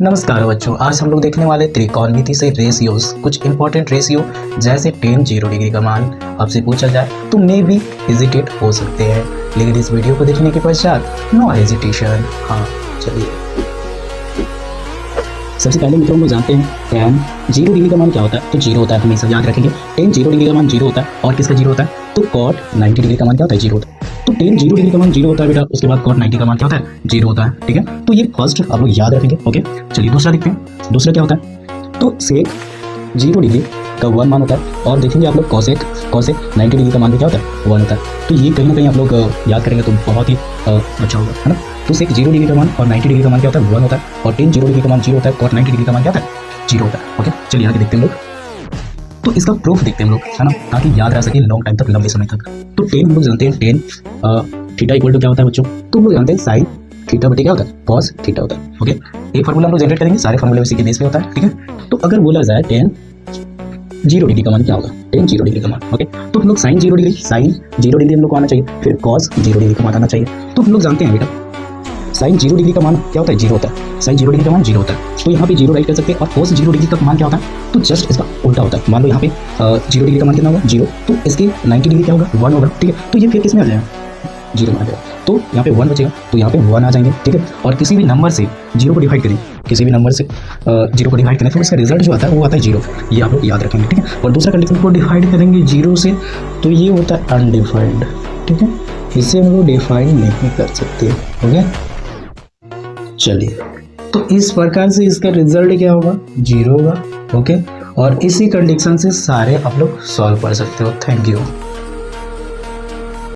नमस्कार बच्चों, आज हम लोग देखने वाले त्रिकोणमिति से रेशियोज, कुछ इंपॉर्टेंट रेशियो जैसे tan 0 डिग्री का मान आपसे पूछा जाए तो मे भी हेजिटेट हो सकते हैं, लेकिन इस वीडियो को देखने के पश्चात नो हेजिटेशन। हाँ चलिए, सबसे पहले मित्रों हम लोग जानते हैं tan 0 डिग्री का मान क्या होता है। तो 0 होता है, हमेशा याद रखेंगे tan 0 डिग्री का मान 0 होता है। और किसका 0 होता है? तो cot 90 डिग्री का मान क्या होता है? 0 होता है। तो tan 0 डिग्री का मान 0 होता है बेटा, उसके बाद cot 90 का मान क्या होता है? 0 होता है। ठीक है, तो ये फर्स्ट आप लोग याद रखेंगे। ओके, चलिए दूसरा देखते हैं। दूसरा क्या होता है? तो sec 0 डिग्री का 1 मान होता है। और देखेंगे आप लोग cosec 90 डिग्री का मान भी क्या होता है? 1 होता है। तो ये कहीं ना कहीं आप लोग याद करेंगे तो बहुत ही अच्छा होगा, है ना। तो sec 0 डिग्री का मान और 90 डिग्री का मान क्या होता है? 1 होता है। और tan 0 डिग्री का मान 0 होता है, cot 90 डिग्री का मान क्या होता है? 0 होता है। ओके, चलिए आगे देखते हैं हम लोग। तो इसका प्रूफ देखते हैं हम लोग, है ना, ताकि याद रह सके लॉन्ग टाइम तक, लंबे समय तक। तो टेन हम लोग जानते हैं, टेन थीटा इक्वल टू क्या होता है बच्चों? तो हम लोग जानते हैं साइन थीटा बटे क्या होता है? कॉस थीटा होता है। ओके, एक फार्मूला हम लोग जनरेट करेंगे, सारे फार्मूले इसी के बेस पे होता है। ठीक है, तो अगर बोला जाए टेन 0 डिग्री का मान क्या होगा? टेन 0 डिग्री का मान। ओके, तो हम लोग साइन 0 डिग्री हम लोग को आना चाहिए, फिर कॉस 0 डिग्री का मान आना चाहिए। तो हम लोग जानते हैं बेटा साइन 0 डिग्री का मान क्या होता है? 0 होता है। साइन 0 डिग्री का मान 0 होता है, तो यहाँ पे 0 राइट कर सकते हैं। और cos 0 डिग्री का मान क्या होता है? तो जस्ट इसका उल्टा होता है। मान लो यहाँ पे 0 डिग्री का मान कितना होगा? 0। तो इसके 90 डिग्री क्या होगा? 1 होगा। ठीक है, तो ये फिर किसमें आ जाएगा? 0 में आ जाएगा। तो यहाँ पे 1 बचेगा, तो यहाँ पे 1 आ जाएंगे। ठीक है, और किसी भी नंबर से 0 को डिवाइड करें, किसी भी नंबर से 0 को डिवाइड करें तो इसका रिजल्ट जो आता है वो आता है 0। ये आप लोग याद रखेंगे। ठीक है, और दूसरा कंडीशन को डिवाइड करेंगे 0 से, तो ये होता है अनडिफाइंड। ठीक है, इसे हम लोग डिफाइंड नहीं कर सकते। ओके, चलिए, तो इस प्रकार से इसका रिजल्ट क्या होगा? 0 होगा। ओके, और इसी कंडीशन से सारे आप लोग सॉल्व कर सकते हो। Thank you.